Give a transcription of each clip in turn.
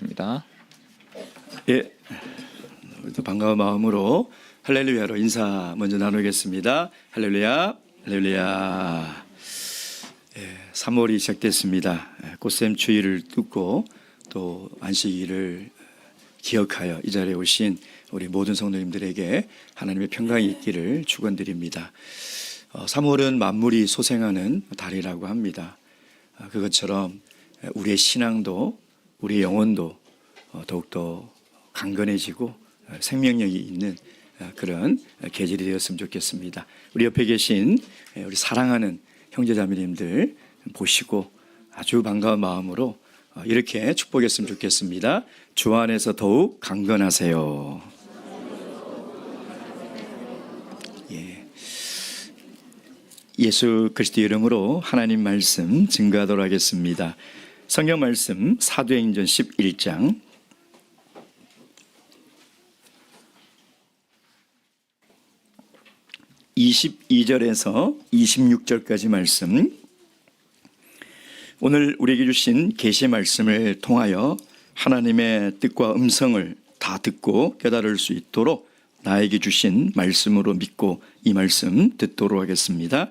하겠습니다. 예, 우리도 반가운 마음으로 할렐루야로 인사 먼저 나누겠습니다. 할렐루야, 할렐루야. 3월이 시작됐습니다. 꽃샘 추위를 뚫고 또 안식일을 기억하여 이 자리에 오신 우리 모든 성도님들에게 하나님의 평강이 있기를 축원드립니다. 3월은 만물이 소생하는 달이라고 합니다. 그것처럼 우리의 신앙도 우리의 영혼도 더욱더 강건해지고 생명력이 있는 그런 계절이 되었으면 좋겠습니다. 우리 옆에 계신 우리 사랑하는 형제자매님들 보시고 아주 반가운 마음으로 이렇게 축복했으면 좋겠습니다. 주 안에서 더욱 강건하세요. 예수 그리스도 이름으로 하나님 말씀 증거하도록 하겠습니다. 성경 말씀 사도행전 11장 22절에서 26절까지 말씀, 오늘 우리에게 주신 계시 말씀을 통하여 하나님의 뜻과 음성을 다 듣고 깨달을 수 있도록 나에게 주신 말씀으로 믿고 이 말씀 듣도록 하겠습니다.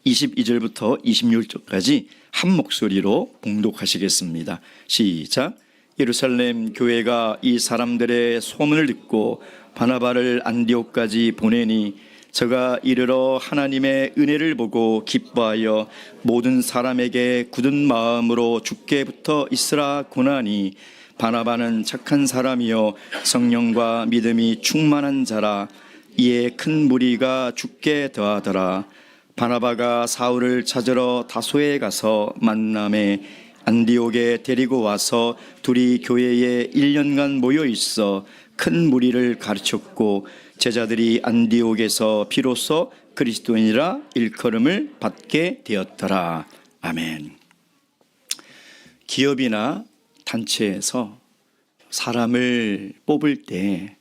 22절부터 26절까지 한 목소리로 봉독하시겠습니다. 시작. 예루살렘 교회가 이 사람들의 소문을 듣고 바나바를 안디옥까지 보내니 저가 이르러 하나님의 은혜를 보고 기뻐하여 모든 사람에게 굳은 마음으로 주께 붙어 있으라 고나니 바나바는 착한 사람이요 성령과 믿음이 충만한 자라. 이에 큰 무리가 주께 더하더라. 바나바가 사울을 찾으러 다소에 가서 만남에 안디옥에 데리고 와서 둘이 교회에 1년간 모여 있어 큰 무리를 가르쳤고 제자들이 안디옥에서 비로소 그리스도인이라 일컬음을 받게 되었더라. 아멘. 기업이나 단체에서 사람을 뽑을 때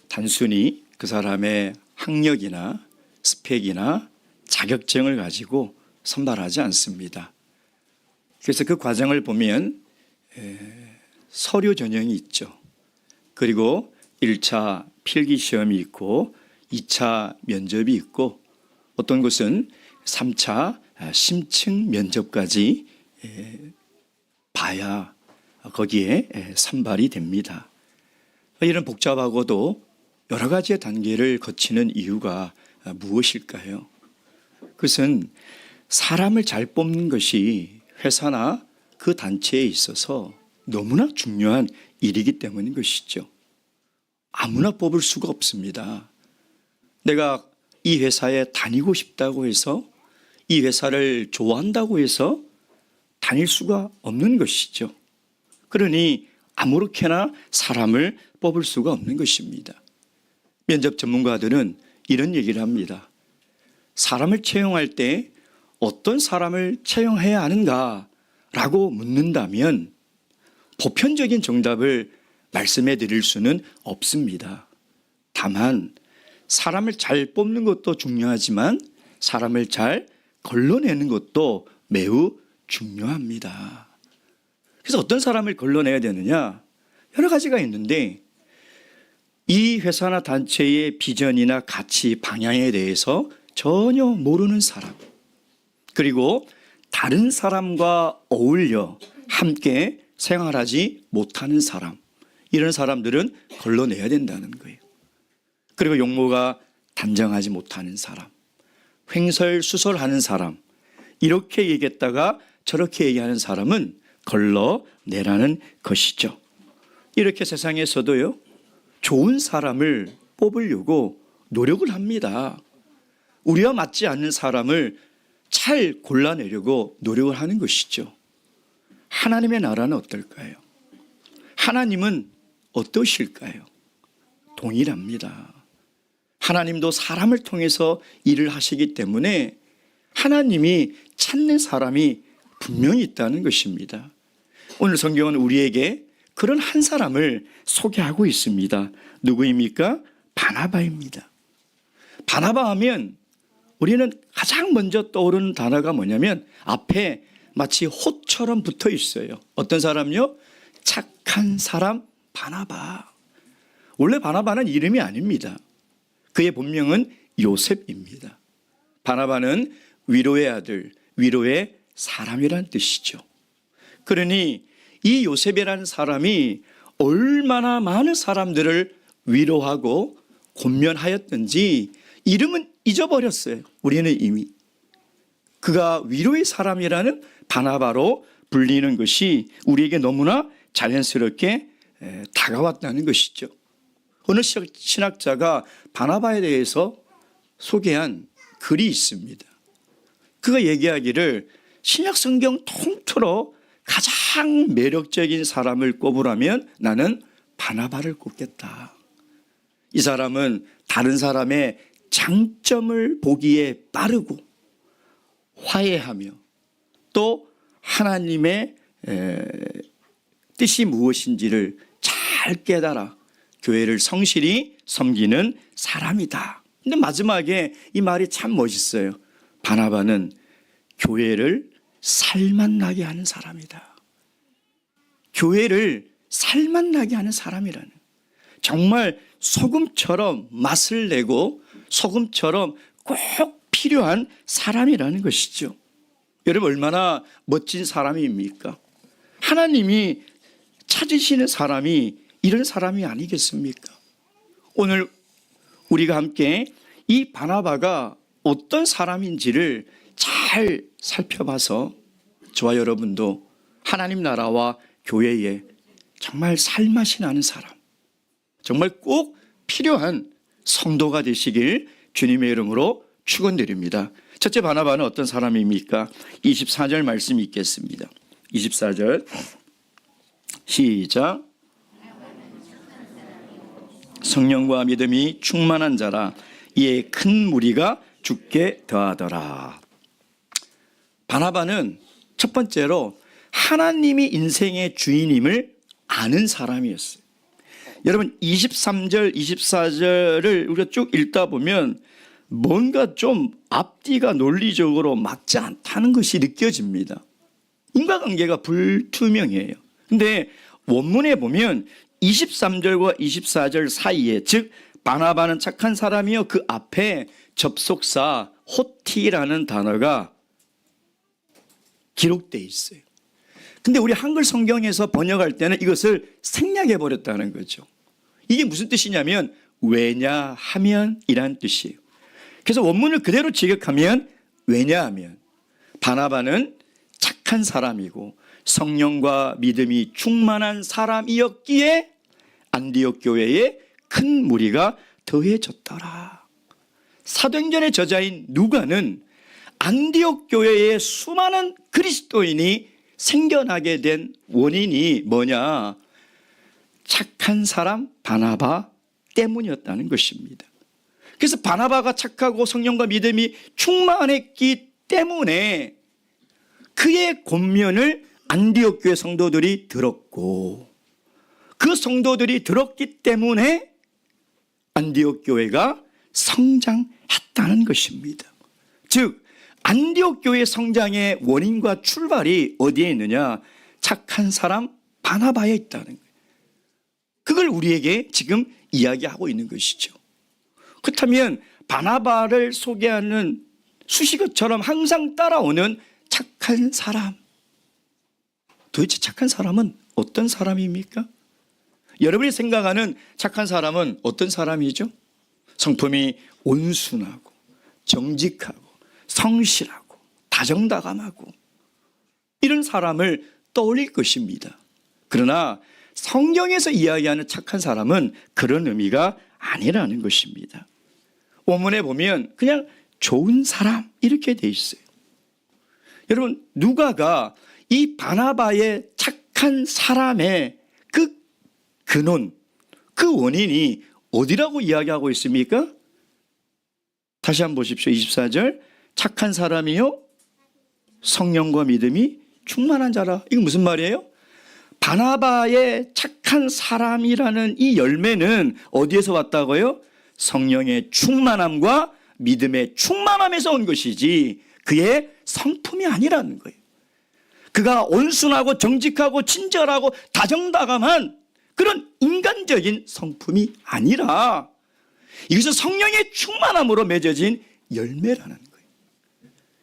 단순히 그 사람의 학력이나 스펙이나 자격증을 가지고 선발하지 않습니다. 그래서 그 과정을 보면 서류 전형이 있죠. 그리고 1차 필기시험이 있고 2차 면접이 있고 어떤 곳은 3차 심층 면접까지 봐야 거기에 선발이 됩니다. 이런 복잡하고도 여러 가지의 단계를 거치는 이유가 무엇일까요? 그것은 사람을 잘 뽑는 것이 회사나 그 단체에 있어서 너무나 중요한 일이기 때문인 것이죠. 아무나 뽑을 수가 없습니다. 내가 이 회사에 다니고 싶다고 해서 이 회사를 좋아한다고 해서 다닐 수가 없는 것이죠. 그러니 아무렇게나 사람을 뽑을 수가 없는 것입니다. 면접 전문가들은 이런 얘기를 합니다. 사람을 채용할 때 어떤 사람을 채용해야 하는가라고 묻는다면 보편적인 정답을 말씀해 드릴 수는 없습니다. 다만 사람을 잘 뽑는 것도 중요하지만 사람을 잘 걸러내는 것도 매우 중요합니다. 그래서 어떤 사람을 걸러내야 되느냐? 여러 가지가 있는데 이 회사나 단체의 비전이나 가치, 방향에 대해서 전혀 모르는 사람, 그리고 다른 사람과 어울려 함께 생활하지 못하는 사람, 이런 사람들은 걸러내야 된다는 거예요. 그리고 용모가 단정하지 못하는 사람, 횡설수설하는 사람, 이렇게 얘기했다가 저렇게 얘기하는 사람은 걸러내라는 것이죠. 이렇게 세상에서도요, 좋은 사람을 뽑으려고 노력을 합니다. 우리와 맞지 않는 사람을 잘 골라내려고 노력을 하는 것이죠. 하나님의 나라는 어떨까요? 하나님은 어떠실까요? 동일합니다. 하나님도 사람을 통해서 일을 하시기 때문에 하나님이 찾는 사람이 분명히 있다는 것입니다. 오늘 성경은 우리에게 그런 한 사람을 소개하고 있습니다. 누구입니까? 바나바입니다. 바나바 하면 우리는 가장 먼저 떠오르는 단어가 뭐냐면 앞에 마치 호처럼 붙어 있어요. 어떤 사람요? 착한 사람 바나바. 원래 바나바는 이름이 아닙니다. 그의 본명은 요셉입니다. 바나바는 위로의 아들, 위로의 사람이란 뜻이죠. 그러니 이 요셉이라는 사람이 얼마나 많은 사람들을 위로하고 권면하였던지 이름은 잊어버렸어요. 우리는 이미 그가 위로의 사람이라는 바나바로 불리는 것이 우리에게 너무나 자연스럽게 다가왔다는 것이죠. 어느 신학자가 바나바에 대해서 소개한 글이 있습니다. 그가 얘기하기를 신약 성경 통틀어 가장 매력적인 사람을 꼽으라면 나는 바나바를 꼽겠다. 이 사람은 다른 사람의 장점을 보기에 빠르고 화해하며 또 하나님의 뜻이 무엇인지를 잘 깨달아 교회를 성실히 섬기는 사람이다. 근데 마지막에 이 말이 참 멋있어요. 바나바는 교회를 살맛나게 하는 사람이다. 교회를 살맛나게 하는 사람이라는, 정말 소금처럼 맛을 내고 소금처럼 꼭 필요한 사람이라는 것이죠. 여러분 얼마나 멋진 사람입니까? 하나님이 찾으시는 사람이 이런 사람이 아니겠습니까? 오늘 우리가 함께 이 바나바가 어떤 사람인지를 잘 살펴봐서 저와 여러분도 하나님 나라와 교회에 정말 살맛이 나는 사람, 정말 꼭 필요한 성도가 되시길 주님의 이름으로 축원드립니다. 첫째 바나바는 어떤 사람입니까? 24절 말씀 읽겠습니다. 24절 시작. 성령과 믿음이 충만한 자라 이에 큰 무리가 죽게 더하더라. 바나바는 첫 번째로 하나님이 인생의 주인임을 아는 사람이었어요. 여러분 23절 24절을 우리가 쭉 읽다 보면 뭔가 좀 앞뒤가 논리적으로 맞지 않다는 것이 느껴집니다. 인과관계가 불투명해요. 근데 원문에 보면 23절과 24절 사이에, 즉 바나바는 착한 사람이요, 그 앞에 접속사 호티라는 단어가 기록되어 있어요. 근데 우리 한글 성경에서 번역할 때는 이것을 생략해 버렸다는 거죠. 이게 무슨 뜻이냐면 왜냐하면 이란 뜻이에요. 그래서 원문을 그대로 직역하면 왜냐하면 바나바는 착한 사람이고 성령과 믿음이 충만한 사람이었기에 안디옥 교회에 큰 무리가 더해졌더라. 사도행전의 저자인 누가는 안디옥 교회에 수많은 그리스도인이 생겨나게 된 원인이 뭐냐? 착한 사람 바나바 때문이었다는 것입니다. 그래서 바나바가 착하고 성령과 믿음이 충만했기 때문에 그의 권면을 안디옥 교회 성도들이 들었고, 그 성도들이 들었기 때문에 안디옥 교회가 성장했다는 것입니다. 즉 안디옥 교회 성장의 원인과 출발이 어디에 있느냐? 착한 사람 바나바에 있다는 거예요. 그걸 우리에게 지금 이야기하고 있는 것이죠. 그렇다면 바나바를 소개하는 수식어처럼 항상 따라오는 착한 사람, 도대체 착한 사람은 어떤 사람입니까? 여러분이 생각하는 착한 사람은 어떤 사람이죠? 성품이 온순하고 정직하고 성실하고 다정다감하고 이런 사람을 떠올릴 것입니다. 그러나 성경에서 이야기하는 착한 사람은 그런 의미가 아니라는 것입니다. 원문에 보면 그냥 좋은 사람 이렇게 돼 있어요. 여러분 누가가 이 바나바의 착한 사람의 그 근원, 그 원인이 어디라고 이야기하고 있습니까? 다시 한번 보십시오. 24절 착한 사람이요 성령과 믿음이 충만한 자라. 이거 무슨 말이에요? 바나바의 착한 사람이라는 이 열매는 어디에서 왔다고요? 성령의 충만함과 믿음의 충만함에서 온 것이지 그의 성품이 아니라는 거예요. 그가 온순하고 정직하고 친절하고 다정다감한 그런 인간적인 성품이 아니라 이것은 성령의 충만함으로 맺어진 열매라는 거예요.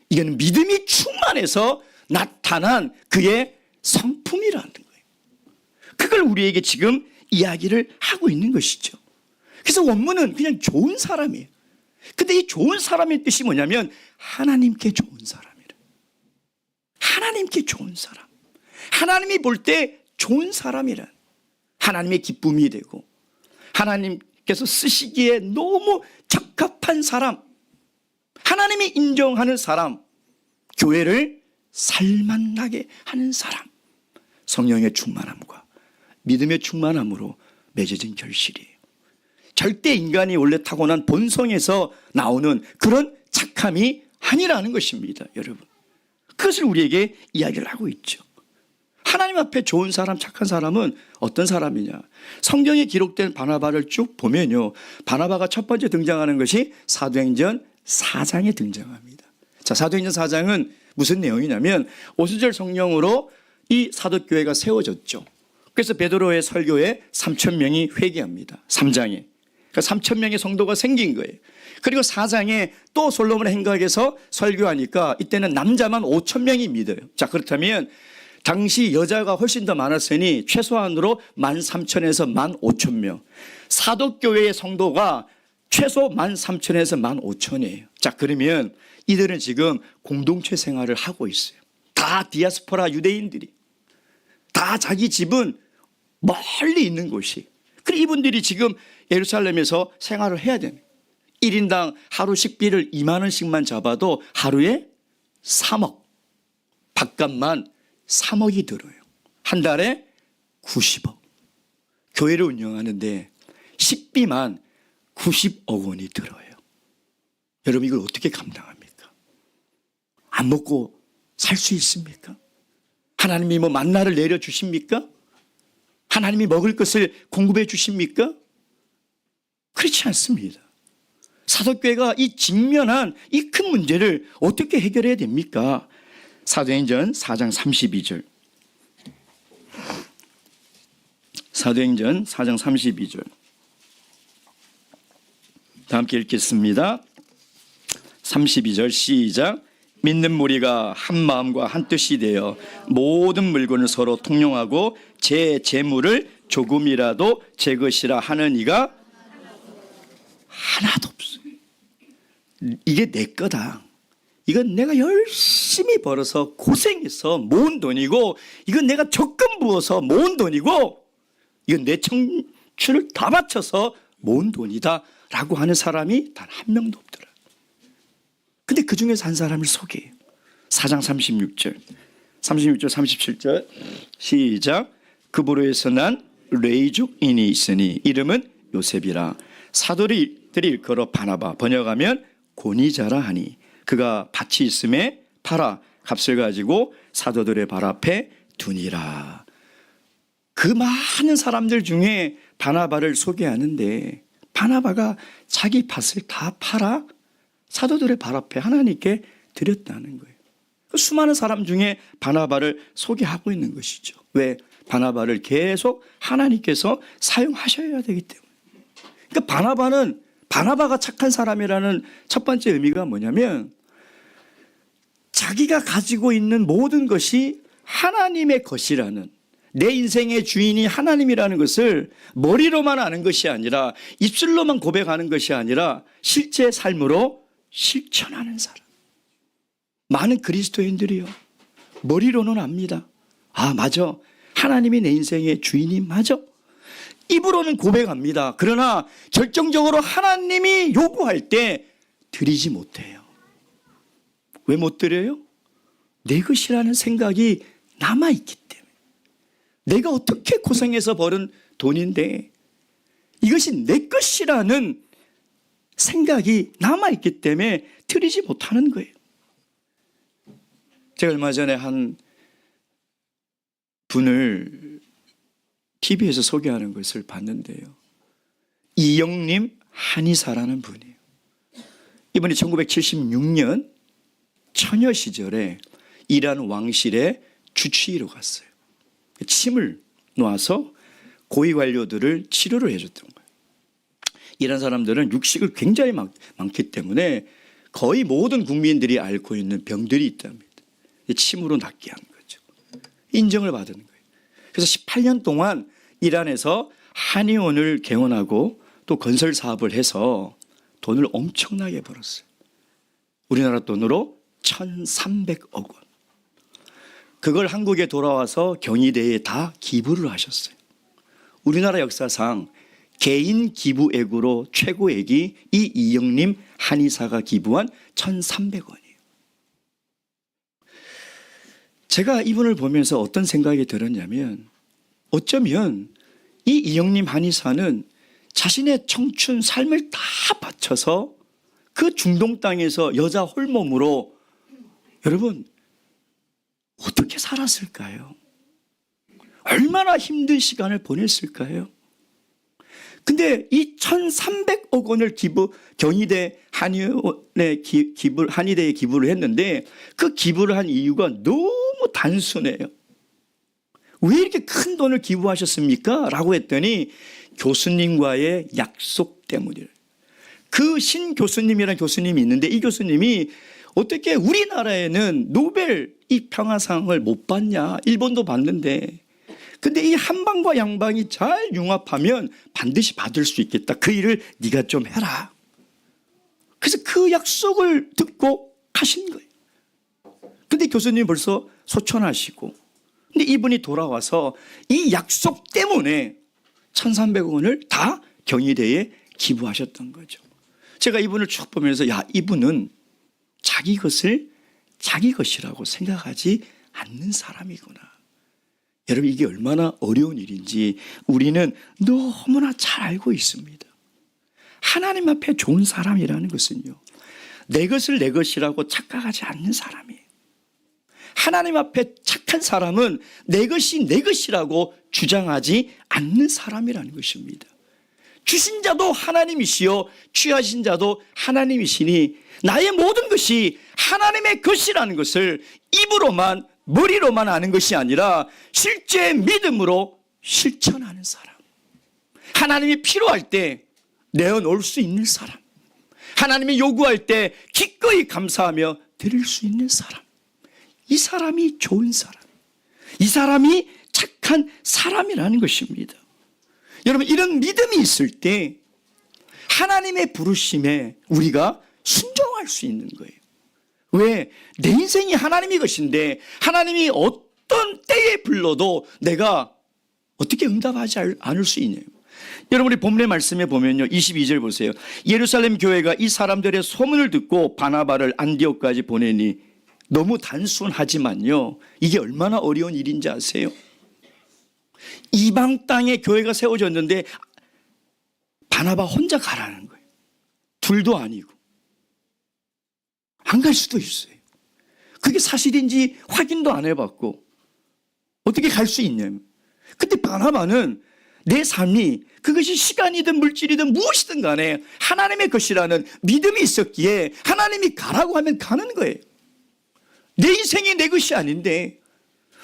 이건 믿음이 충만해서 나타난 그의 성품이라는 거예요. 그걸 우리에게 지금 이야기를 하고 있는 것이죠. 그래서 원문은 그냥 좋은 사람이에요. 근데 이 좋은 사람의 뜻이 뭐냐면 하나님께 좋은 사람이라. 하나님께 좋은 사람. 하나님이 볼 때 좋은 사람이라. 하나님의 기쁨이 되고 하나님께서 쓰시기에 너무 적합한 사람. 하나님이 인정하는 사람. 교회를 살만나게 하는 사람. 성령의 충만함과 믿음의 충만함으로 맺어진 결실이에요. 절대 인간이 원래 타고난 본성에서 나오는 그런 착함이 아니라는 것입니다, 여러분. 그것을 우리에게 이야기를 하고 있죠. 하나님 앞에 좋은 사람, 착한 사람은 어떤 사람이냐? 성경에 기록된 바나바를 쭉 보면요, 바나바가 첫 번째 등장하는 것이 사도행전 4장에 등장합니다. 자, 사도행전 4장은 무슨 내용이냐면 오순절 성령으로 이 사도교회가 세워졌죠. 그래서 베드로의 설교에 3,000명이 회개합니다. 3장에. 그러니까 3,000명의 성도가 생긴 거예요. 그리고 4장에 또 솔로몬의 행각에서 설교하니까 이때는 남자만 5,000명이 믿어요. 자, 그렇다면 당시 여자가 훨씬 더 많았으니 최소한으로 13,000에서 15,000명. 사도교회의 성도가 최소 13,000에서 15,000이에요. 자, 그러면 이들은 지금 공동체 생활을 하고 있어요. 다 디아스포라 유대인들이. 다 자기 집은 멀리 있는 곳이. 그리고 이분들이 지금 예루살렘에서 생활을 해야 되는 1인당 하루 식비를 2만 원씩만 잡아도 하루에 3억. 밥값만 3억이 들어요. 한 달에 90억. 교회를 운영하는데 식비만 90억 원이 들어요. 여러분 이걸 어떻게 감당합니까? 안 먹고 살 수 있습니까? 하나님이 뭐 만나를 내려주십니까? 하나님이 먹을 것을 공급해 주십니까? 그렇지 않습니다. 사도교회가 이 직면한 이 큰 문제를 어떻게 해결해야 됩니까? 사도행전 4장 32절. 사도행전 4장 32절. 다 함께 읽겠습니다. 32절 시작. 믿는 무리가 한 마음과 한 뜻이 되어 모든 물건을 서로 통용하고 제 재물을 조금이라도 제 것이라 하는 이가 하나도 없어요. 이게 내 거다. 이건 내가 열심히 벌어서 고생해서 모은 돈이고 이건 내가 적금 부어서 모은 돈이고 이건 내 청춘을 다 바쳐서 모은 돈이다 라고 하는 사람이 단 한 명도 없더라. 근데 그 중에서 한 사람을 소개해요. 4장 36절 37절 시작. 그부로에서 난 레이족인이 있으니 이름은 요셉이라 사도들이 일컬어 바나바 번역하면 권위자라 하니 그가 밭이 있음에 팔아 값을 가지고 사도들의 발 앞에 두니라. 그 많은 사람들 중에 바나바를 소개하는데 바나바가 자기 밭을 다 팔아 사도들의 발 앞에 하나님께 드렸다는 거예요. 수많은 사람 중에 바나바를 소개하고 있는 것이죠. 왜? 바나바를 계속 하나님께서 사용하셔야 되기 때문에. 그러니까 바나바가 착한 사람이라는 첫 번째 의미가 뭐냐면 자기가 가지고 있는 모든 것이 하나님의 것이라는, 내 인생의 주인이 하나님이라는 것을 머리로만 아는 것이 아니라 입술로만 고백하는 것이 아니라 실제 삶으로 실천하는 사람. 많은 그리스도인들이요, 머리로는 압니다. 아, 맞아, 하나님이 내 인생의 주인이 맞아. 입으로는 고백합니다. 그러나 결정적으로 하나님이 요구할 때 드리지 못해요. 왜 못 드려요? 내 것이라는 생각이 남아있기 때문에. 내가 어떻게 고생해서 벌은 돈인데 이것이 내 것이라는 생각이 남아있기 때문에 드리지 못하는 거예요. 제가 얼마 전에 한 분을 TV에서 소개하는 것을 봤는데요, 이영림 한의사라는 분이에요. 이분이 1976년 처녀 시절에 이란 왕실의 주치의로 갔어요. 침을 놓아서 고위 관료들을 치료를 해줬던 거예요. 이런 사람들은 육식을 굉장히 많기 때문에 거의 모든 국민들이 앓고 있는 병들이 있답니다. 침으로 낫게 하는 거죠. 인정을 받은 거예요. 그래서 18년 동안 이란에서 한의원을 개원하고 또 건설 사업을 해서 돈을 엄청나게 벌었어요. 우리나라 돈으로 1,300억 원. 그걸 한국에 돌아와서 경희대에 다 기부를 하셨어요. 우리나라 역사상 개인 기부액으로 최고액이 이 이영림 한의사가 기부한 1,300원이에요. 제가 이분을 보면서 어떤 생각이 들었냐면 어쩌면 이 이영림 한의사는 자신의 청춘 삶을 다 바쳐서 그 중동 땅에서 여자 홀몸으로 여러분 어떻게 살았을까요? 얼마나 힘든 시간을 보냈을까요? 근데 이 1,300억 원을 경희대 한의대에 기부를 했는데 그 기부를 한 이유가 너무 단순해요. 왜 이렇게 큰 돈을 기부하셨습니까? 라고 했더니 교수님과의 약속 때문이에요. 그 신 교수님이라는 교수님이 있는데 이 교수님이 어떻게 우리나라에는 노벨 이 평화상을 못 받냐? 일본도 받는데. 근데 이 한방과 양방이 잘 융합하면 반드시 받을 수 있겠다. 그 일을 네가 좀 해라. 그래서 그 약속을 듣고 가신 거예요. 근데 교수님 벌써 소천하시고. 근데 이분이 돌아와서 이 약속 때문에 1,300억 원을 다 경희대에 기부하셨던 거죠. 제가 이분을 쭉 보면서 야, 이분은 자기 것을 자기 것이라고 생각하지 않는 사람이구나. 여러분 이게 얼마나 어려운 일인지 우리는 너무나 잘 알고 있습니다. 하나님 앞에 좋은 사람이라는 것은요, 내 것을 내 것이라고 착각하지 않는 사람이에요. 하나님 앞에 착한 사람은 내 것이 내 것이라고 주장하지 않는 사람이라는 것입니다. 주신 자도 하나님이시요 취하신 자도 하나님이시니 나의 모든 것이 하나님의 것이라는 것을 입으로만 머리로만 아는 것이 아니라 실제 믿음으로 실천하는 사람. 하나님이 필요할 때 내어놓을 수 있는 사람. 하나님이 요구할 때 기꺼이 감사하며 드릴 수 있는 사람. 이 사람이 좋은 사람. 이 사람이 착한 사람이라는 것입니다. 여러분 이런 믿음이 있을 때 하나님의 부르심에 우리가 순종할 수 있는 거예요. 왜? 내 인생이 하나님의 것인데 하나님이 어떤 때에 불러도 내가 어떻게 응답하지 않을 수 있냐요. 여러분이 본문의 말씀에 보면요 22절 보세요. 예루살렘 교회가 이 사람들의 소문을 듣고 바나바를 안디옥까지 보내니 너무 단순하지만요 이게 얼마나 어려운 일인지 아세요? 이방 땅에 교회가 세워졌는데 바나바 혼자 가라는 거예요. 둘도 아니고 안 갈 수도 있어요. 그게 사실인지 확인도 안 해봤고 어떻게 갈 수 있냐면, 근데 바나바는 내 삶이 그것이 시간이든 물질이든 무엇이든 간에 하나님의 것이라는 믿음이 있었기에 하나님이 가라고 하면 가는 거예요. 내 인생이 내 것이 아닌데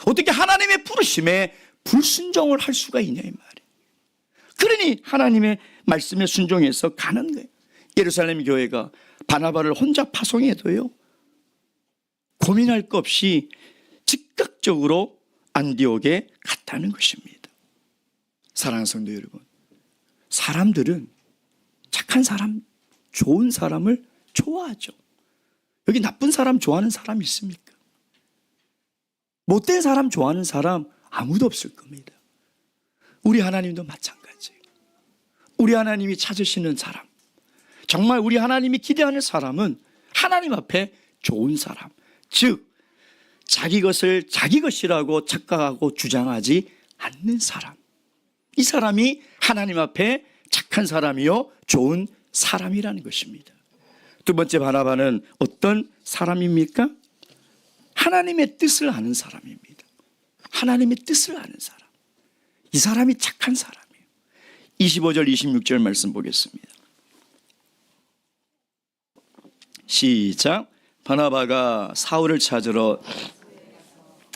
어떻게 하나님의 부르심에 불순종을 할 수가 있냐 이 말이에요. 그러니 하나님의 말씀에 순종해서 가는 거예요. 예루살렘 교회가 바나바를 혼자 파송해도요 고민할 것 없이 즉각적으로 안디옥에 갔다는 것입니다. 사랑하는 성도 여러분, 사람들은 착한 사람, 좋은 사람을 좋아하죠. 여기 나쁜 사람 좋아하는 사람 있습니까? 못된 사람 좋아하는 사람 아무도 없을 겁니다. 우리 하나님도 마찬가지예요. 우리 하나님이 찾으시는 사람, 정말 우리 하나님이 기대하는 사람은 하나님 앞에 좋은 사람, 즉 자기 것을 자기 것이라고 착각하고 주장하지 않는 사람. 이 사람이 하나님 앞에 착한 사람이요 좋은 사람이라는 것입니다. 두 번째 바나바는 어떤 사람입니까? 하나님의 뜻을 아는 사람입니다. 하나님의 뜻을 아는 사람. 이 사람이 착한 사람이에요. 25절 26절 말씀 보겠습니다. 시작. 바나바가 사울을 찾으러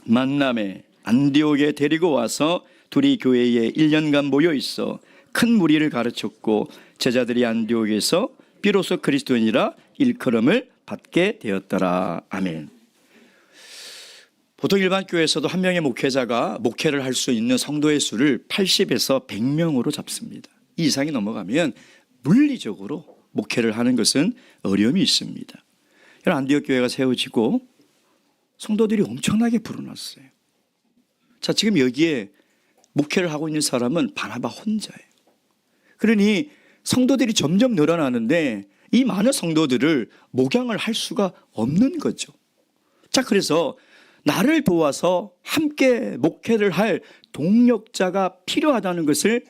만남에 안디옥에 데리고 와서 둘이 교회에 1년간 모여 있어 큰 무리를 가르쳤고 제자들이 안디옥에서 비로소 그리스도인이라 일컬음을 받게 되었더라. 아멘. 보통 일반 교회에서도 한 명의 목회자가 목회를 할 수 있는 성도의 수를 80에서 100명으로 잡습니다. 이 이상이 넘어가면 물리적으로 목회를 하는 것은 어려움이 있습니다. 안디옥 교회가 세워지고 성도들이 엄청나게 불어났어요. 자, 지금 여기에 목회를 하고 있는 사람은 바나바 혼자예요. 그러니 성도들이 점점 늘어나는데 이 많은 성도들을 목양을 할 수가 없는 거죠. 자, 그래서 나를 도와서 함께 목회를 할 동력자가 필요하다는 것을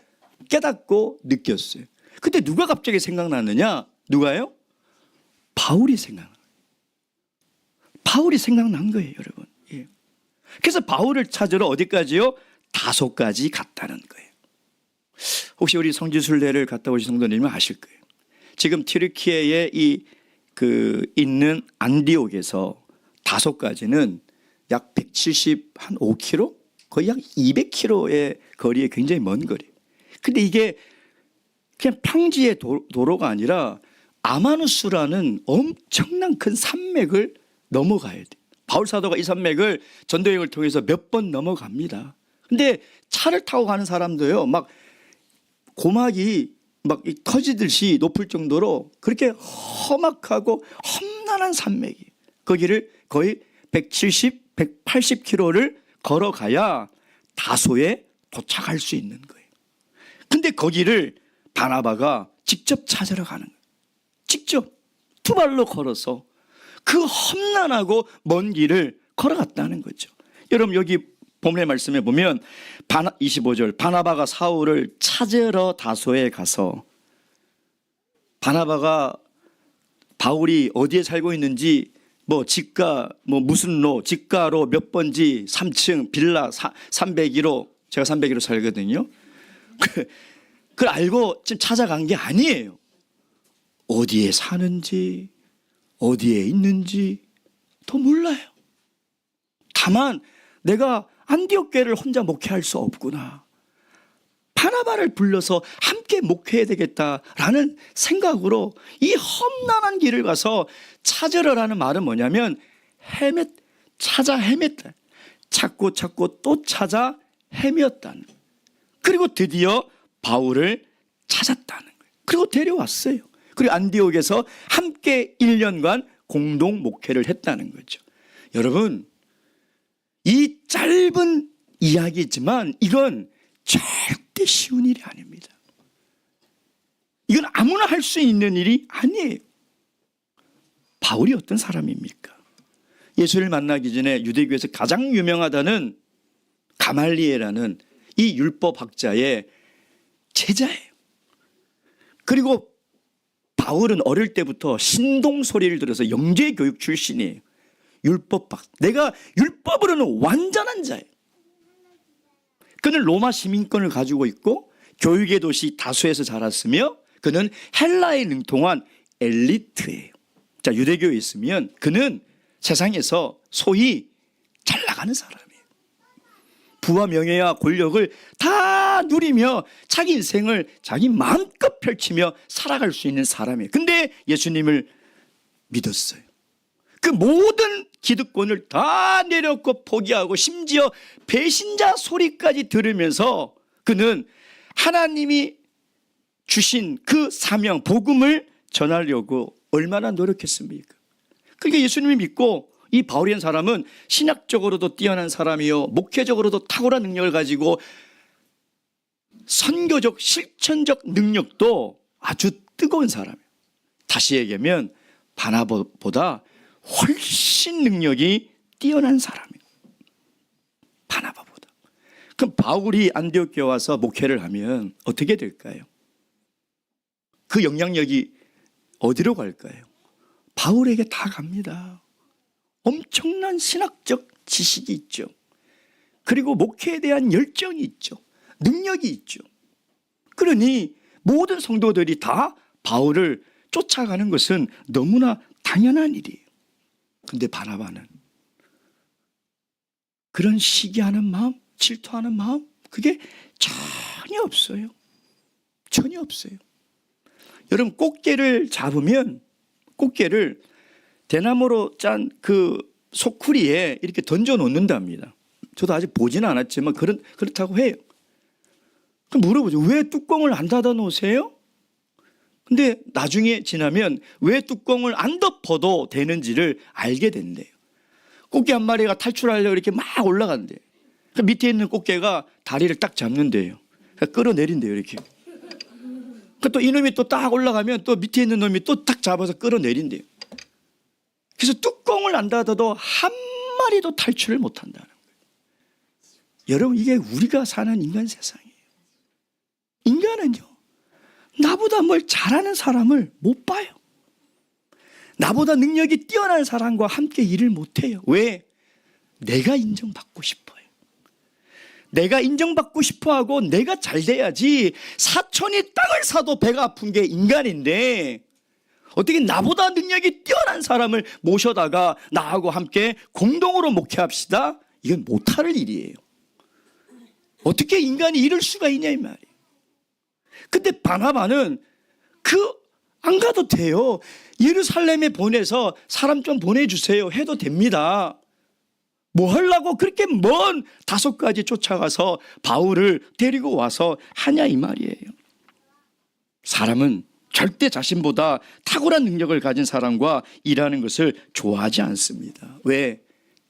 깨닫고 느꼈어요. 근데 누가 갑자기 생각났느냐? 누가요? 바울이 생각난 거예요. 바울이 생각난 거예요, 여러분. 예. 그래서 바울을 찾으러 어디까지요? 다소까지 갔다는 거예요. 혹시 우리 성지순례를 갔다 오신 성도님은 아실 거예요. 지금 튀르키예에 있는 안디옥에서 다소까지는 약 175km? 거의 약 200km의 거리에 굉장히 먼 거리. 근데 이게 그냥 평지의 도로가 아니라 아마누스라는 엄청난 큰 산맥을 넘어가야 돼. 바울 사도가 이 산맥을 전도여행을 통해서 몇 번 넘어갑니다. 근데 차를 타고 가는 사람도요, 막 고막이 막 터지듯이 높을 정도로 그렇게 험악하고 험난한 산맥이, 거기를 거의 170, 180km를 걸어가야 다소에 도착할 수 있는 거예요. 근데 거기를 바나바가 직접 찾으러 가는 거예요. 직접 두 발로 걸어서 그 험난하고 먼 길을 걸어갔다는 거죠. 여러분, 여기 본문의 말씀에 보면 25절, 바나바가 사울을 찾으러 다소에 가서, 바나바가 바울이 어디에 살고 있는지, 직가, 무슨 로, 직가로 몇 번지, 3층, 빌라 302로, 제가 302로 살거든요. 그걸 알고 지금 찾아간 게 아니에요. 어디에 사는지, 어디에 있는지 더 몰라요. 다만 내가 안디옥 교회를 혼자 목회할 수 없구나, 바나바를 불러서 함께 목회해야 되겠다라는 생각으로 이 험난한 길을 가서 찾으러라는 말은 뭐냐면 찾아 헤맸다. 찾고 또 찾아 헤매었다는. 그리고 드디어 바울을 찾았다는 거예요. 그리고 데려왔어요. 그리고 안디옥에서 함께 1년간 공동 목회를 했다는 거죠. 여러분, 이 짧은 이야기지만 이건 절대 쉬운 일이 아닙니다. 이건 아무나 할 수 있는 일이 아니에요. 바울이 어떤 사람입니까? 예수를 만나기 전에 유대교에서 가장 유명하다는 가말리엘이라는 이 율법학자의 제자예요. 그리고 바울은 어릴 때부터 신동소리를 들어서 영재교육 출신이에요. 율법학. 내가 율법으로는 완전한 자예요. 그는 로마 시민권을 가지고 있고 교육의 도시 다소에서 자랐으며 그는 헬라에 능통한 엘리트예요. 자, 유대교에 있으면 그는 세상에서 소위 잘 나가는 사람이에요. 부와 명예와 권력을 다 누리며 자기 인생을 자기 마음껏 펼치며 살아갈 수 있는 사람이에요. 근데 예수님을 믿었어요. 그 모든 기득권을 다 내렸고 포기하고 심지어 배신자 소리까지 들으면서 그는 하나님이 주신 그 사명, 복음을 전하려고 얼마나 노력했습니까? 그러니까 예수님을 믿고 이 바울이라는 사람은 신학적으로도 뛰어난 사람이요, 목회적으로도 탁월한 능력을 가지고 선교적 실천적 능력도 아주 뜨거운 사람이에요. 다시 얘기하면 바나바보다 훨씬 능력이 뛰어난 사람이에요. 바나바보다. 그럼 바울이 안디옥 교회에 와서 목회를 하면 어떻게 될까요? 그 영향력이 어디로 갈까요? 바울에게 다 갑니다. 엄청난 신학적 지식이 있죠. 그리고 목회에 대한 열정이 있죠. 능력이 있죠. 그러니 모든 성도들이 다 바울을 쫓아가는 것은 너무나 당연한 일이에요. 근데 바나바는 그런 시기하는 마음, 질투하는 마음, 그게 전혀 없어요. 전혀 없어요. 여러분, 꽃게를 잡으면 꽃게를 대나무로 짠 그 소쿠리에 이렇게 던져 놓는답니다. 저도 아직 보지는 않았지만 그렇다고 해요. 그럼 물어보죠. 왜 뚜껑을 안 닫아 놓으세요? 근데 나중에 지나면 왜 뚜껑을 안 덮어도 되는지를 알게 된대요. 꽃게 한 마리가 탈출하려고 이렇게 막 올라간대요. 그 밑에 있는 꽃게가 다리를 딱 잡는데요. 끌어내린대요, 이렇게. 또 이놈이 또 딱 올라가면 또 밑에 있는 놈이 또 딱 잡아서 끌어내린대요. 그래서 뚜껑을 안 닫아도 한 마리도 탈출을 못 한다는 거예요. 여러분, 이게 우리가 사는 인간 세상이에요. 인간은요, 나보다 뭘 잘하는 사람을 못 봐요. 나보다 능력이 뛰어난 사람과 함께 일을 못 해요. 왜? 내가 인정받고 싶어요. 내가 인정받고 싶어 하고 내가 잘 돼야지. 사촌이 땅을 사도 배가 아픈 게 인간인데 어떻게 나보다 능력이 뛰어난 사람을 모셔다가 나하고 함께 공동으로 목회합시다? 이건 못할 일이에요. 어떻게 인간이 이럴 수가 있냐 이 말이에요. 근데 바나바는 안 가도 돼요. 예루살렘에 보내서 사람 좀 보내주세요 해도 됩니다. 뭐 하려고 그렇게 먼 5가지 쫓아가서 바울을 데리고 와서 하냐 이 말이에요. 사람은 절대 자신보다 탁월한 능력을 가진 사람과 일하는 것을 좋아하지 않습니다. 왜?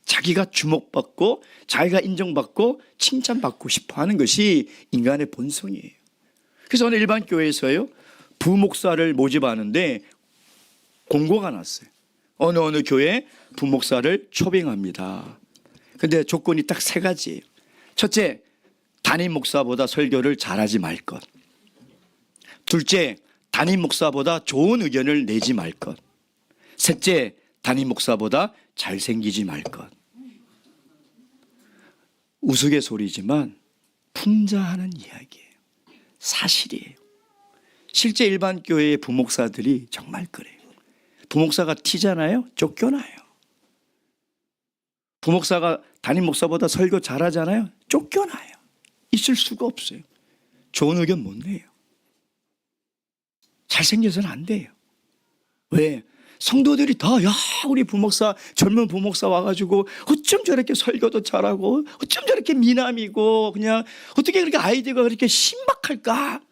자기가 주목받고 자기가 인정받고 칭찬받고 싶어 하는 것이 인간의 본성이에요. 그래서 어느 일반 교회에서요, 부목사를 모집하는데 공고가 났어요. 어느 교회 부목사를 초빙합니다. 근데 조건이 딱 3가지예요. 첫째, 담임 목사보다 설교를 잘하지 말 것. 둘째, 담임 목사보다 좋은 의견을 내지 말 것. 셋째, 담임 목사보다 잘생기지 말 것. 우스갯소리지만 풍자하는 이야기예요. 사실이에요. 실제 일반 교회의 부목사들이 정말 그래요. 부목사가 튀잖아요? 쫓겨나요. 부목사가 담임 목사보다 설교 잘하잖아요? 쫓겨나요. 있을 수가 없어요. 좋은 의견 못 내요. 잘생겨서는 안 돼요. 왜? 성도들이 다 우리 부목사, 젊은 부목사 와가지고 어쩜 저렇게 설교도 잘하고 어쩜 저렇게 미남이고 그냥 어떻게 그렇게 아이디어가 그렇게 신박할까?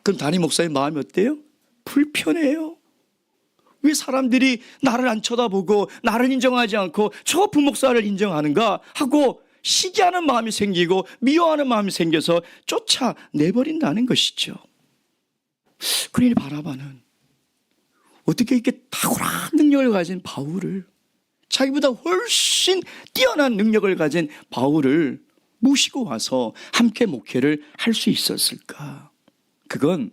그럼 담임 목사의 마음이 어때요? 불편해요. 왜 사람들이 나를 안 쳐다보고 나를 인정하지 않고 저 부목사를 인정하는가 하고 시기하는 마음이 생기고 미워하는 마음이 생겨서 쫓아내버린다는 것이죠. 그러니 바나바는 어떻게 이렇게 탁월한 능력을 가진 바울을, 자기보다 훨씬 뛰어난 능력을 가진 바울을 모시고 와서 함께 목회를 할 수 있었을까? 그건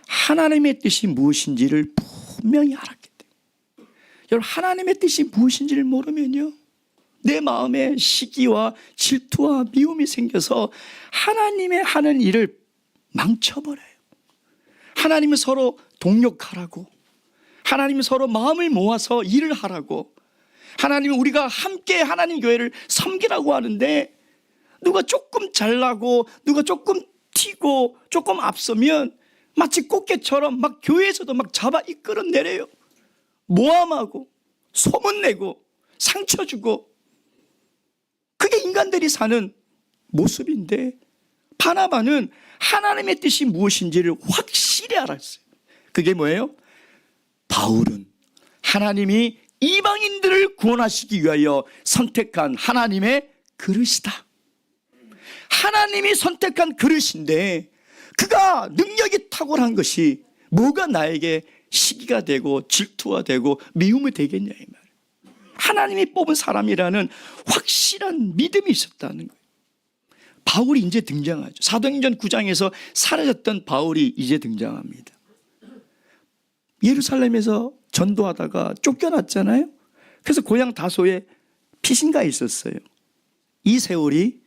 하나님의 뜻이 무엇인지를 분명히 알았기 때문에. 여러분, 하나님의 뜻이 무엇인지를 모르면요, 내 마음에 시기와 질투와 미움이 생겨서 하나님의 하는 일을 망쳐버려요. 하나님은 서로 동력하라고, 하나님은 서로 마음을 모아서 일을 하라고, 하나님은 우리가 함께 하나님 교회를 섬기라고 하는데 누가 조금 잘나고 누가 조금 튀고 조금 앞서면 마치 꽃게처럼 막 교회에서도 막 잡아 이끌어내려요. 모함하고 소문내고 상처 주고, 그게 인간들이 사는 모습인데 바나바는 하나님의 뜻이 무엇인지를 확실히 알았어요. 그게 뭐예요? 바울은 하나님이 이방인들을 구원하시기 위하여 선택한 하나님의 그릇이다. 하나님이 선택한 그릇인데 그가 능력이 탁월한 것이 뭐가 나에게 시기가 되고 질투가 되고 미움이 되겠냐 이 말. 하나님이 뽑은 사람이라는 확실한 믿음이 있었다는 거예요. 바울이 이제 등장하죠. 사도행전 9장에서 사라졌던 바울이 이제 등장합니다. 예루살렘에서 전도하다가 쫓겨났잖아요. 그래서 고향 다소에 피신가 있었어요. 이 세월이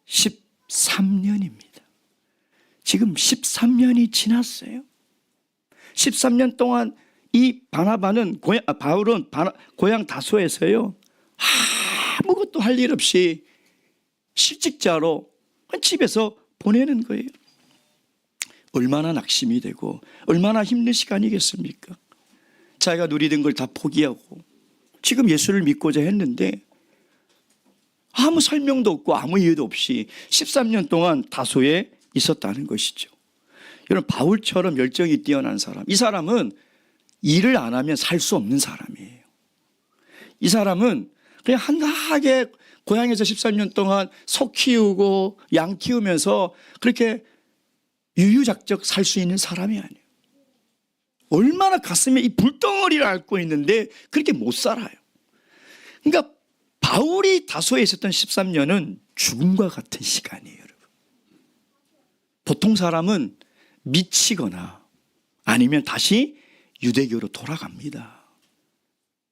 13년입니다. 지금 13년이 지났어요. 13년 동안 이 바울은 고향 다소에서요, 아무것도 아무것도 할 일 없이 실직자로 집에서 보내는 거예요. 얼마나 낙심이 되고 얼마나 힘든 시간이겠습니까? 자기가 누리던 걸 다 포기하고 지금 예수를 믿고자 했는데 아무 설명도 없고 아무 이유도 없이 13년 동안 다소에 있었다는 것이죠. 여러분, 바울처럼 열정이 뛰어난 사람, 이 사람은 일을 안 하면 살 수 없는 사람이에요. 이 사람은 그냥 한가하게 고향에서 13년 동안 소 키우고 양 키우면서 그렇게 유유작적 살 수 있는 사람이 아니에요. 얼마나 가슴에 이 불덩어리를 앓고 있는데 그렇게 못 살아요. 그러니까 바울이 다소에 있었던 13년은 죽음과 같은 시간이에요, 여러분. 보통 사람은 미치거나 아니면 다시 유대교로 돌아갑니다.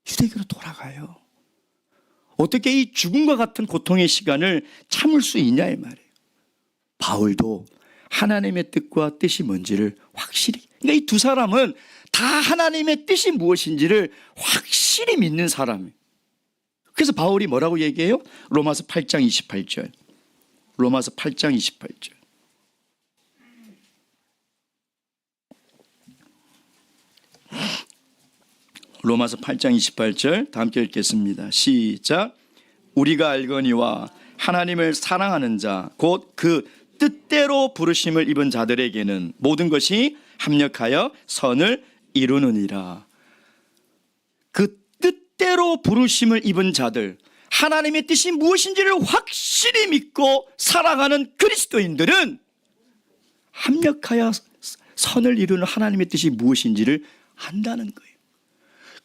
유대교로 돌아가요. 어떻게 이 죽음과 같은 고통의 시간을 참을 수 있냐의 말이에요. 바울도 하나님의 뜻과 뜻이 뭔지를 확실히, 그러니까 이 두 사람은 다 하나님의 뜻이 무엇인지를 확실히 믿는 사람이에요. 그래서 바울이 뭐라고 얘기해요? 로마서 8장 28절. 로마서 8장 28절. 로마서 8장 28절 다 함께 읽겠습니다. 시작. 우리가 알거니와 하나님을 사랑하는 자 곧 그 뜻대로 부르심을 입은 자들에게는 모든 것이 합력하여 선을 이루느니라. 그 뜻대로 부르심을 입은 자들, 하나님의 뜻이 무엇인지를 확실히 믿고 살아가는 그리스도인들은 합력하여 선을 이루는 하나님의 뜻이 무엇인지를 안다는 거예요.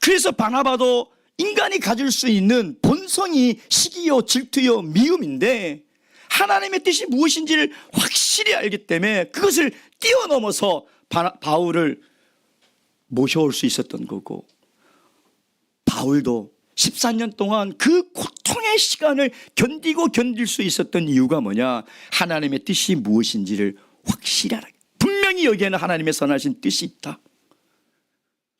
그래서 바나바도 인간이 가질 수 있는 본성이 시기요, 질투요, 미움인데 하나님의 뜻이 무엇인지를 확실히 알기 때문에 그것을 뛰어넘어서 바울을 모셔올 수 있었던 거고, 바울도 14년 동안 그 고통의 시간을 견디고 견딜 수 있었던 이유가 뭐냐? 하나님의 뜻이 무엇인지를 확실히 알아. 분명히 여기에는 하나님의 선하신 뜻이 있다.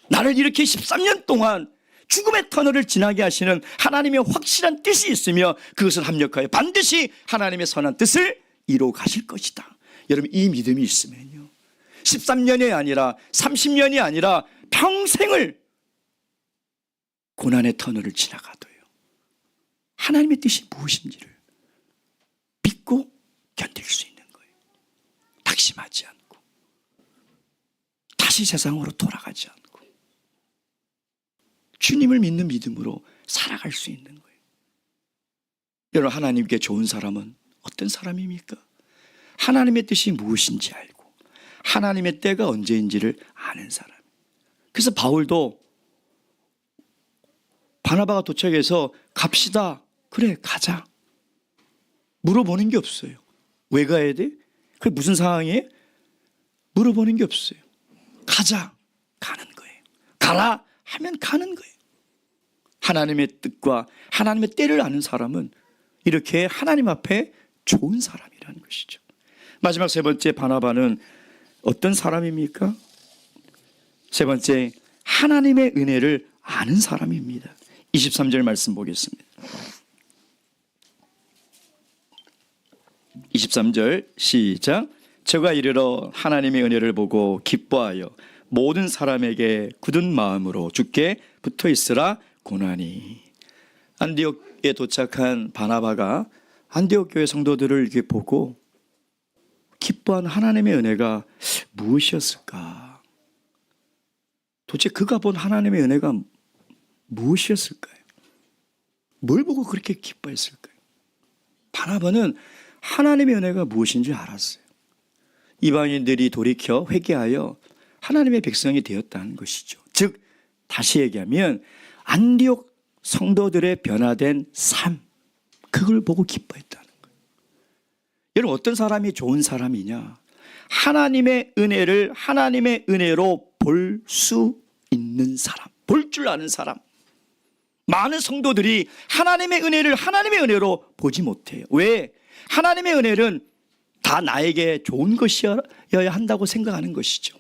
나를 이렇게 13년 동안 죽음의 터널을 지나게 하시는 하나님의 확실한 뜻이 있으며 그것을 합력하여 반드시 하나님의 선한 뜻을 이루어 가실 것이다. 여러분, 이 믿음이 있으면요, 13년이 아니라 30년이 아니라 평생을 고난의 터널을 지나가도요, 하나님의 뜻이 무엇인지를 믿고 견딜 수 있는 거예요. 낙심하지 않고 다시 세상으로 돌아가지 않고 주님을 믿는 믿음으로 살아갈 수 있는 거예요. 여러분, 하나님께 좋은 사람은 어떤 사람입니까? 하나님의 뜻이 무엇인지 알고 하나님의 때가 언제인지를 아는 사람. 그래서 바울도 바나바가 도착해서 갑시다. 그래, 가자. 물어보는 게 없어요. 왜 가야 돼? 그게 무슨 상황이에요? 물어보는 게 없어요. 가자. 가는 거예요. 가라 하면 가는 거예요. 하나님의 뜻과 하나님의 때를 아는 사람은 이렇게 하나님 앞에 좋은 사람이라는 것이죠. 마지막 세 번째, 바나바는 어떤 사람입니까? 세 번째, 하나님의 은혜를 아는 사람입니다. 23절 말씀 보겠습니다. 23절 시작. 저가 이르러 하나님의 은혜를 보고 기뻐하여 모든 사람에게 굳은 마음으로 주께 붙어 있으라 고나니. 안디옥에 도착한 바나바가 안디옥 교회 성도들을 이렇게 보고 기뻐한 하나님의 은혜가 무엇이었을까? 도대체 그가 본 하나님의 은혜가 무엇이었을까요? 뭘 보고 그렇게 기뻐했을까요? 바나바는 하나님의 은혜가 무엇인지 알았어요. 이방인들이 돌이켜 회개하여 하나님의 백성이 되었다는 것이죠. 즉, 다시 얘기하면 안디옥 성도들의 변화된 삶, 그걸 보고 기뻐했다는 거예요. 여러분, 어떤 사람이 좋은 사람이냐? 하나님의 은혜를 하나님의 은혜로 볼 수 있는 사람, 볼 줄 아는 사람. 많은 성도들이 하나님의 은혜를 하나님의 은혜로 보지 못해요. 왜? 하나님의 은혜는 다 나에게 좋은 것이어야 한다고 생각하는 것이죠.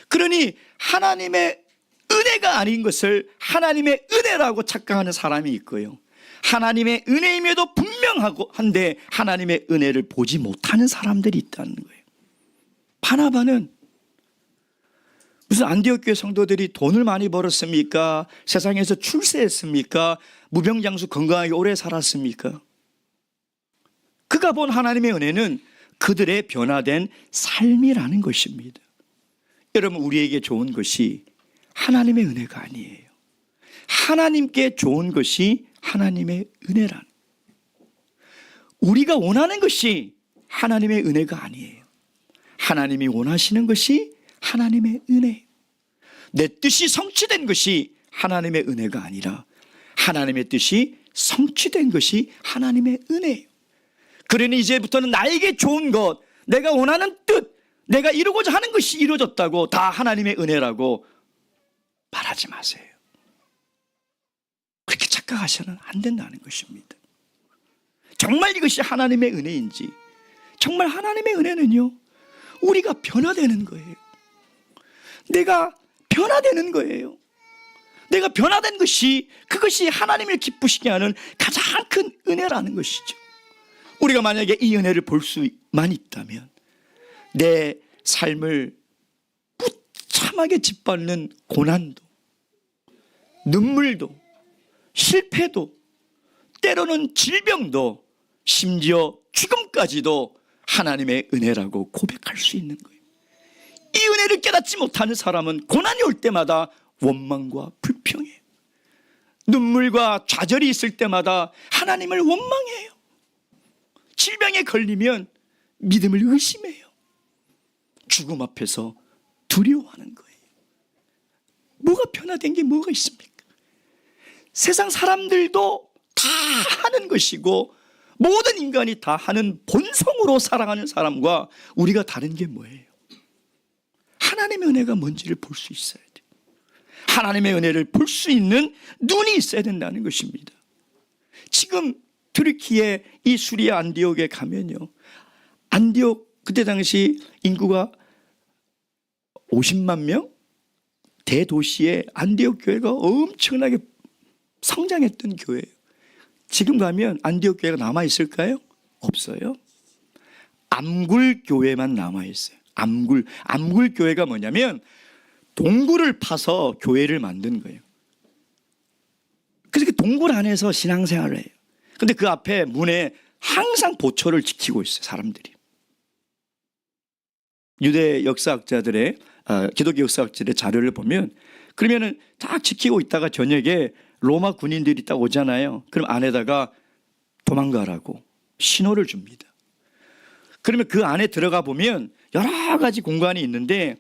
그러니 하나님의 은혜가 아닌 것을 하나님의 은혜라고 착각하는 사람이 있고요, 하나님의 은혜임에도 분명하고 한데 하나님의 은혜를 보지 못하는 사람들이 있다는 거예요. 바나바는 무슨 안디옥 교회 성도들이 돈을 많이 벌었습니까? 세상에서 출세했습니까? 무병장수 건강하게 오래 살았습니까? 그가 본 하나님의 은혜는 그들의 변화된 삶이라는 것입니다. 여러분, 우리에게 좋은 것이 하나님의 은혜가 아니에요. 하나님께 좋은 것이 하나님의 은혜란. 우리가 원하는 것이 하나님의 은혜가 아니에요. 하나님이 원하시는 것이 하나님의 은혜. 내 뜻이 성취된 것이 하나님의 은혜가 아니라 하나님의 뜻이 성취된 것이 하나님의 은혜예요. 그러니 이제부터는 나에게 좋은 것, 내가 원하는 뜻, 내가 이루고자 하는 것이 이루어졌다고 다 하나님의 은혜라고 말하지 마세요. 그렇게 착각하셔는 안 된다는 것입니다. 정말 이것이 하나님의 은혜인지, 정말 하나님의 은혜는요, 우리가 변화되는 거예요. 내가 변화되는 거예요. 내가 변화된 것이, 그것이 하나님을 기쁘시게 하는 가장 큰 은혜라는 것이죠. 우리가 만약에 이 은혜를 볼 수만 있다면 내 삶을 무참하게 짓밟는 고난도, 눈물도, 실패도, 때로는 질병도, 심지어 죽음까지도 하나님의 은혜라고 고백할 수 있는 거예요. 이 은혜를 깨닫지 못하는 사람은 고난이 올 때마다 원망과 불평해요. 눈물과 좌절이 있을 때마다 하나님을 원망해요. 질병에 걸리면 믿음을 의심해요. 죽음 앞에서 두려워하는 거예요. 뭐가 변화된 게 뭐가 있습니까? 세상 사람들도 다 하는 것이고 모든 인간이 다 하는 본성으로 살아가는 사람과 우리가 다른 게 뭐예요? 하나님의 은혜가 뭔지를 볼 수 있어야 돼요. 하나님의 은혜를 볼 수 있는 눈이 있어야 된다는 것입니다. 지금 트르키의 이 수리아 안디옥에 가면요, 안디옥 그때 당시 인구가 50만 명 대도시의 안디옥 교회가 엄청나게 성장했던 교회예요. 지금 가면 안디옥 교회가 남아있을까요? 없어요. 암굴 교회만 남아있어요. 암굴 교회가 뭐냐면 동굴을 파서 교회를 만든 거예요. 그래서 그 동굴 안에서 신앙생활을 해요. 근데 그 앞에 문에 항상 보초를 지키고 있어요, 사람들이. 유대 역사학자들의 기독교 역사학자들의 자료를 보면 그러면은 딱 지키고 있다가 저녁에 로마 군인들이 딱 오잖아요. 그럼 안에다가 도망가라고 신호를 줍니다. 그러면 그 안에 들어가 보면 여러 가지 공간이 있는데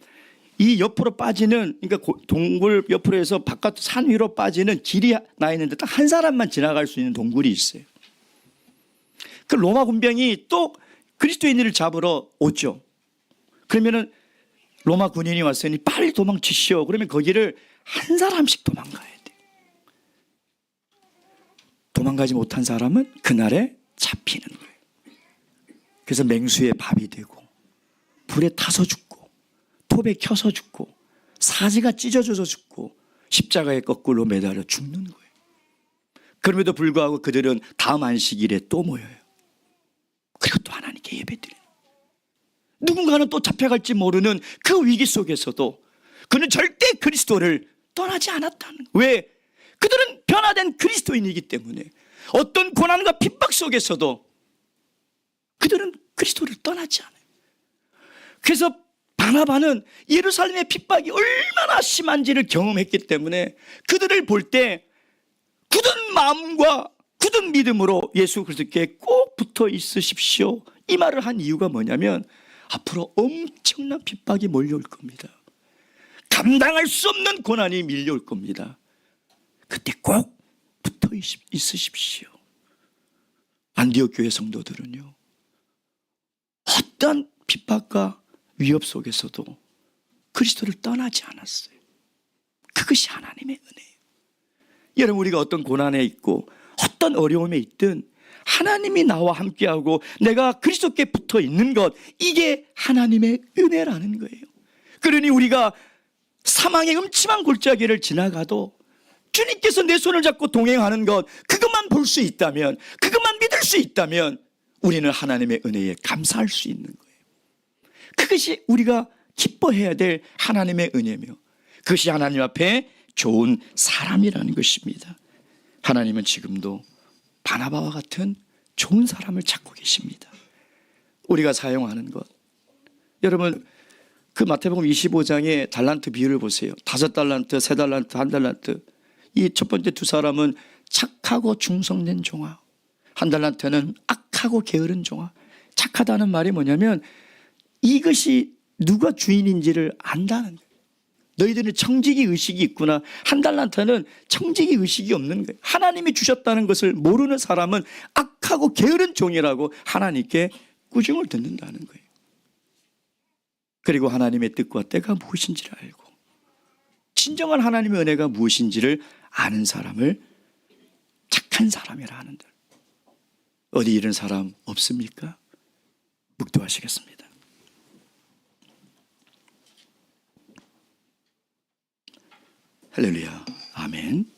이 옆으로 빠지는, 그러니까 동굴 옆으로 해서 바깥 산 위로 빠지는 길이 나 있는데 딱 한 사람만 지나갈 수 있는 동굴이 있어요. 그 로마 군병이 또 그리스도인들을 잡으러 오죠. 그러면은 로마 군인이 왔으니 빨리 도망치시오. 그러면 거기를 한 사람씩 도망가야 돼. 도망가지 못한 사람은 그날에 잡히는 거예요. 그래서 맹수에 밥이 되고 불에 타서 죽고 톱에 켜서 죽고 사지가 찢어져서 죽고 십자가에 거꾸로 매달려 죽는 거예요. 그럼에도 불구하고 그들은 다음 안식일에 또 모여요. 그리고 또 하나님께 예배드려요. 누군가는 또 잡혀갈지 모르는 그 위기 속에서도 그는 절대 그리스도를 떠나지 않았다는 거예요. 왜? 그들은 변화된 그리스도인이기 때문에 어떤 고난과 핍박 속에서도 그들은 그리스도를 떠나지 않아요. 그래서 바나바는 예루살렘의 핍박이 얼마나 심한지를 경험했기 때문에 그들을 볼 때 굳은 마음과 굳은 믿음으로 예수 그리스도께 꼭 붙어 있으십시오, 이 말을 한 이유가 뭐냐면 앞으로 엄청난 핍박이 몰려올 겁니다. 감당할 수 없는 고난이 밀려올 겁니다. 그때 꼭 붙어 있으십시오. 안디옥 교회 성도들은요, 어떤 핍박과 위협 속에서도 그리스도를 떠나지 않았어요. 그것이 하나님의 은혜예요. 여러분, 우리가 어떤 고난에 있고 어떤 어려움에 있든 하나님이 나와 함께하고 내가 그리스도께 붙어 있는 것, 이게 하나님의 은혜라는 거예요. 그러니 우리가 사망의 음침한 골짜기를 지나가도 주님께서 내 손을 잡고 동행하는 것, 그것만 볼 수 있다면, 그것만 믿을 수 있다면 우리는 하나님의 은혜에 감사할 수 있는 거예요. 그것이 우리가 기뻐해야 될 하나님의 은혜며, 그것이 하나님 앞에 좋은 사람이라는 것입니다. 하나님은 지금도 바나바와 같은 좋은 사람을 찾고 계십니다. 우리가 사용하는 것, 여러분 그 마태복음 25장의 달란트 비유를 보세요. 5달란트, 3달란트, 1달란트. 이 첫 번째 두 사람은 착하고 충성된 종아, 1달란트는 악하고 게으른 종아. 착하다는 말이 뭐냐면 이것이 누가 주인인지를 안다는 거예요. 너희들은 청지기 의식이 있구나. 1달란트는 청지기 의식이 없는 거예요. 하나님이 주셨다는 것을 모르는 사람은 악하고 게으른 종이라고 하나님께 꾸중을 듣는다는 거예요. 그리고 하나님의 뜻과 때가 무엇인지를 알고 진정한 하나님의 은혜가 무엇인지를 아는 사람을 착한 사람이라 하는데, 어디 이런 사람 없습니까? 묵도하시겠습니다. 할렐루야. 아멘.